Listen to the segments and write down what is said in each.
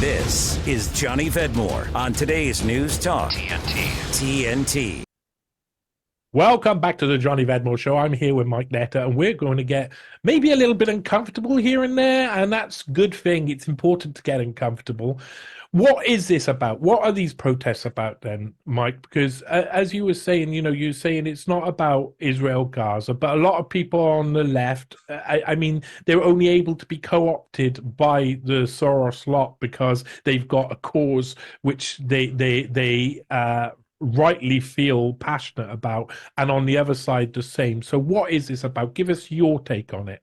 This is Johnny Vedmore on today's News Talk TNT. Welcome back to the Johnny Vedmore Show. I'm here with Mike Netter, and we're going to get maybe a little bit uncomfortable here and there, and that's a good thing. It's important to get uncomfortable. What is this about? What are these protests about then, Mike? Because as you were saying, you're saying it's not about Israel, Gaza, but a lot of people on the left, I mean, they're only able to be co-opted by the Soros lot because they've got a cause which they rightly feel passionate about, and on the other side the same. So what is this about? Give us your take on it.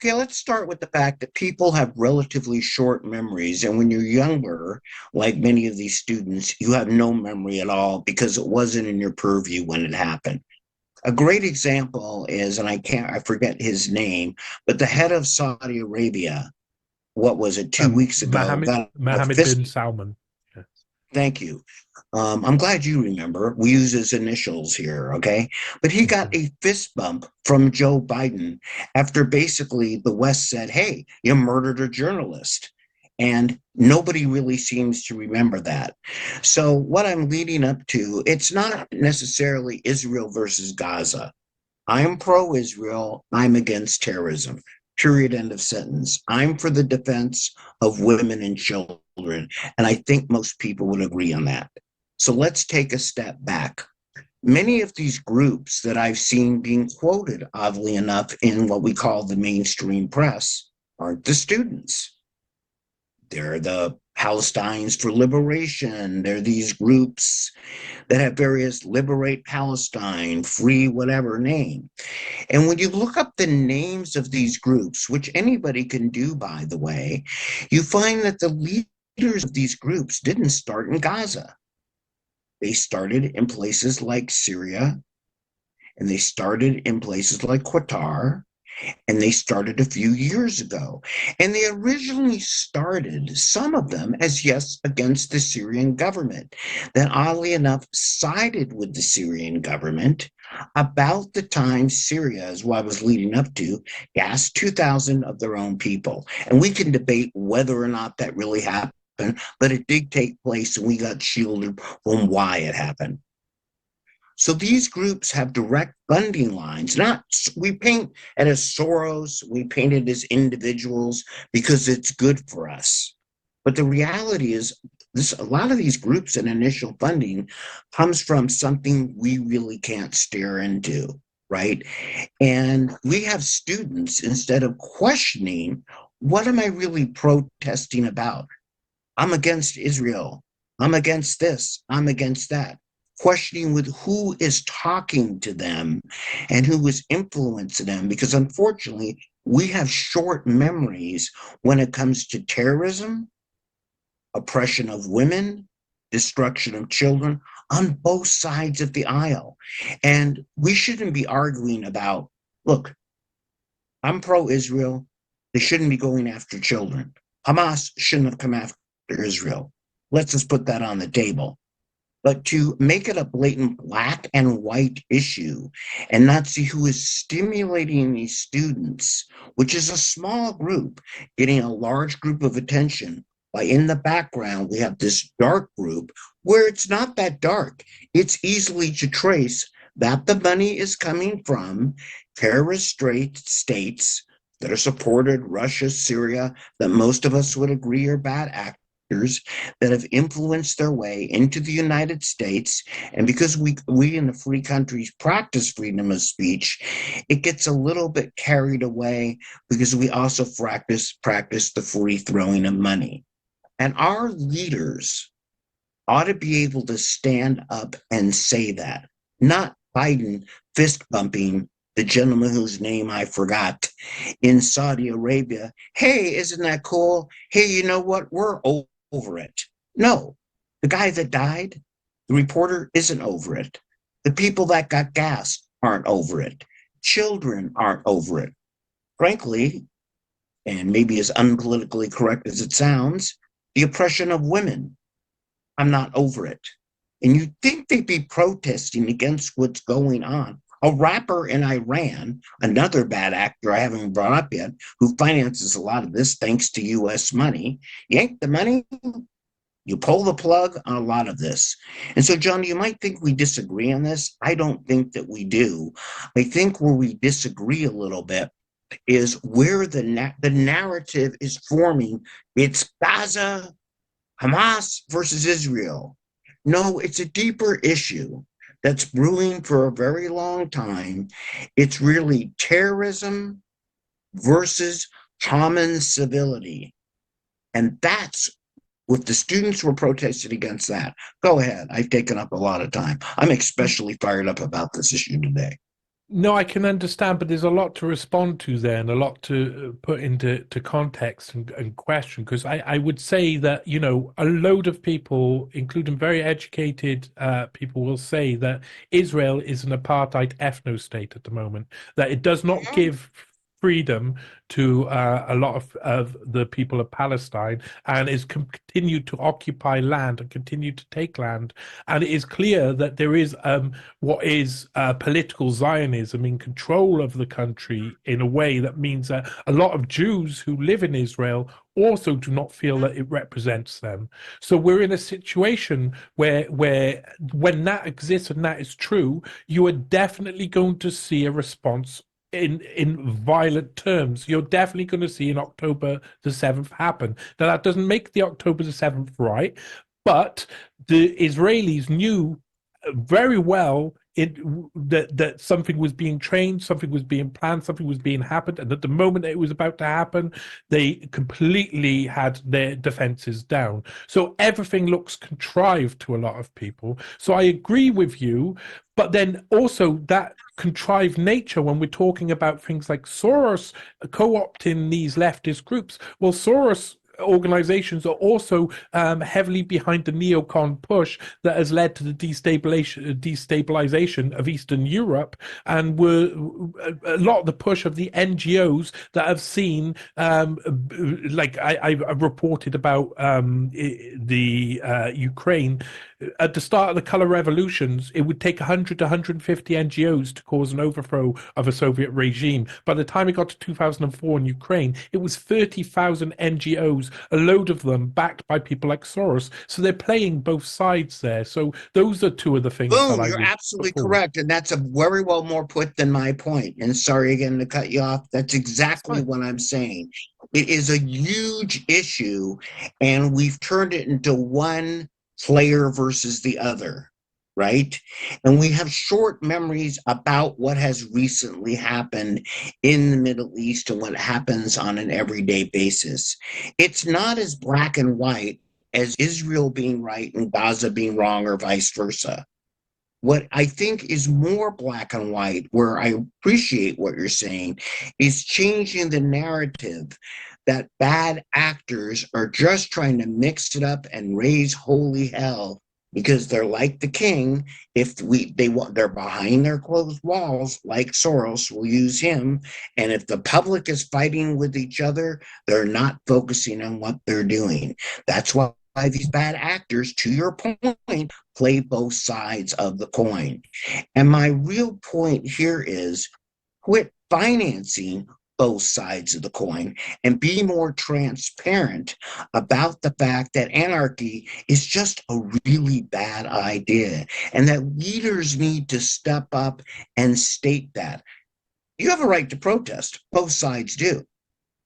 Okay, let's start with the fact that people have relatively short memories. And when you're younger, like many of these students, you have no memory at all because it wasn't in your purview when it happened. A great example is, and I forget his name, but the head of Saudi Arabia, what was it, 2 weeks ago, got a Mohammed fist. bin Salman. Yeah. Thank you. I'm glad you remember. We use his initials here, okay? But he got a fist bump from Joe Biden after basically the West said, hey, you murdered a journalist. And nobody really seems to remember that. So what I'm leading up to, it's not necessarily Israel versus Gaza. I'm pro-Israel. I'm against terrorism. Period. End of sentence. I'm for the defense of women and children. And I think most people would agree on that. So let's take a step back. Many of these groups that I've seen being quoted, oddly enough, in what we call the mainstream press aren't the students. They're the Palestinians for Liberation. They're these groups that have various Liberate Palestine, Free whatever name. And when you look up the names of these groups, which anybody can do, by the way, you find that the leaders of these groups didn't start in Gaza. They started in places like Syria, and they started in places like Qatar, and they started a few years ago. And they originally started, some of them, as yes, against the Syrian government. Then, oddly enough, sided with the Syrian government about the time Syria, is what I was leading up to, gassed 2,000 of their own people. And we can debate whether or not that really happened, but it did take place, and we got shielded from why it happened. So these groups have direct funding lines. Not we paint it as Soros, we paint it as individuals because it's good for us. But the reality is, a lot of these groups and initial funding comes from something we really can't stare into, right? And we have students, instead of questioning, what am I really protesting about? I'm against Israel. I'm against this. I'm against that. Questioning with who is talking to them and who is influencing them, because unfortunately, we have short memories when it comes to terrorism, oppression of women, destruction of children on both sides of the aisle. And we shouldn't be arguing about, look, I'm pro-Israel. They shouldn't be going after children. Hamas shouldn't have come after Israel. Let's just put that on the table. But to make it a blatant black and white issue and not see who is stimulating these students, which is a small group, getting a large group of attention, while in the background we have this dark group where it's not that dark. It's easily to trace that the money is coming from terrorist states that are supported, Russia, Syria, that most of us would agree are bad actors that have influenced their way into the United States. And because we in the free countries practice freedom of speech, it gets a little bit carried away because we also practice the free throwing of money. And our leaders ought to be able to stand up and say that, not Biden fist bumping the gentleman whose name I forgot in Saudi Arabia. Hey, isn't that cool? Hey, you know what? We're over it. No, the guy that died, the reporter, isn't over it. The people that got gassed aren't over it. Children aren't over it. Frankly, and maybe as unpolitically correct as it sounds, the oppression of women, I'm not over it. And you'd think they'd be protesting against what's going on. A rapper in Iran, another bad actor I haven't brought up yet, who finances a lot of this thanks to US money, yank the money, you pull the plug on a lot of this. And so, John, you might think we disagree on this. I don't think that we do. I think where we disagree a little bit is where the narrative is forming. It's Gaza, Hamas versus Israel. No, it's a deeper issue that's brewing for a very long time. It's really terrorism versus common civility. And that's what the students were protesting against that. Go ahead. I've taken up a lot of time. I'm especially fired up about this issue today. No, I can understand, but there's a lot to respond to there and a lot to put into context and question. Because I would say that, you know, a load of people, including very educated people, will say that Israel is an apartheid ethno-state at the moment, that it does not give freedom to a lot of the people of Palestine, and is continued to occupy land and continue to take land. And it is clear that there is what is political Zionism in control of the country in a way that means that a lot of Jews who live in Israel also do not feel that it represents them. So we're in a situation where when that exists and that is true, you are definitely going to see a response in violent terms. You're definitely going to see an October the 7th happen. Now, that doesn't make the October the 7th right, but the Israelis knew very well that something was being trained, something was being planned, something was being happened, and at the moment that it was about to happen, they completely had their defenses down. So everything looks contrived to a lot of people. So I agree with you, but then also that contrived nature when we're talking about things like Soros co-opting these leftist groups. Well, Soros organizations are also heavily behind the neocon push that has led to the destabilization of Eastern Europe, and were a lot of the push of the NGOs that have seen, like I reported about the Ukraine. At the start of the color revolutions, it would take 100 to 150 NGOs to cause an overthrow of a Soviet regime. By the time it got to 2004 in Ukraine, it was 30,000 NGOs, a load of them backed by people like Soros. So they're playing both sides there. So those are two of the things that Boom, I you're would absolutely put forward. correct. And that's a very well more put than my point. And sorry again to cut you off. That's exactly what I'm saying. It is a huge issue, and we've turned it into one player versus the other, right? And we have short memories about what has recently happened in the Middle East and what happens on an everyday basis. It's not as black and white as Israel being right and Gaza being wrong, or vice versa. What I think is more black and white, where I appreciate what you're saying, is changing the narrative that bad actors are just trying to mix it up and raise holy hell because they're like the king. If they're behind their closed walls, like Soros will use him, and if the public is fighting with each other, they're not focusing on what they're doing. That's why these bad actors, to your point, play both sides of the coin. And my real point here is quit financing both sides of the coin and be more transparent about the fact that anarchy is just a really bad idea, and that leaders need to step up and state that. You have a right to protest, both sides do.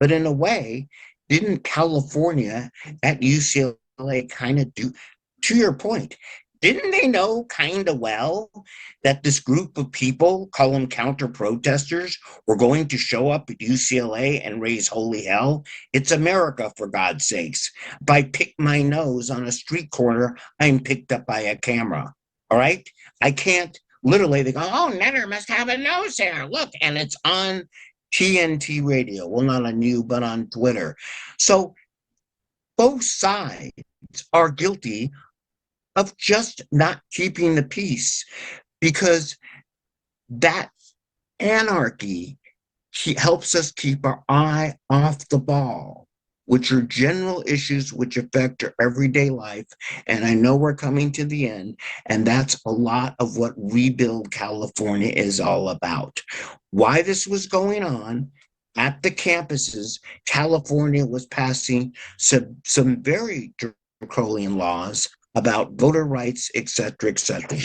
But in a way, didn't California at UCLA kind of do, to your point, didn't they know kind of well that this group of people, call them counter protesters, were going to show up at UCLA and raise holy hell? It's America, for God's sakes. If I pick my nose on a street corner, I'm picked up by a camera. All right? I can't literally, they go, oh, Netter must have a nose hair. Look, and it's on TNT radio. Well, not on you, but on Twitter. So both sides are guilty of just not keeping the peace, because that anarchy helps us keep our eye off the ball. which are general issues which affect our everyday life. And I know we're coming to the end, and that's a lot of what Rebuild California is all about. Why this was going on at the campuses, California was passing some very draconian laws about voter rights, et cetera, et cetera.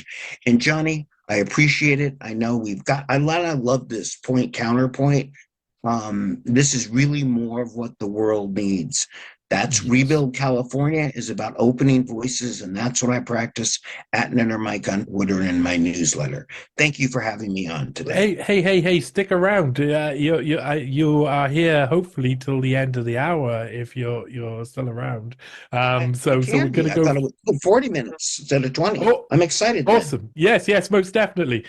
And Johnny, I appreciate it. I know I love this point counterpoint. This is really more of what the world needs. That's Rebuild California is about opening voices, and that's what I practice at Nenner Mike on Twitter and in my newsletter. Thank you for having me on today. Hey! Stick around. You are here hopefully till the end of the hour if you're still around. So we're gonna I go. thought it was 40 minutes instead of 20. Oh, I'm excited. awesome! Yes, most definitely.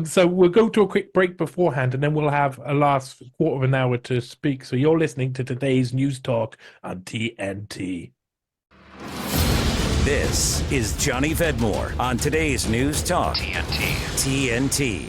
So we'll go to a quick break beforehand, and then we'll have a last quarter of an hour to speak. So you're listening to today's news talk on TNT. This is Johnny Vedmore on today's News Talk TNT.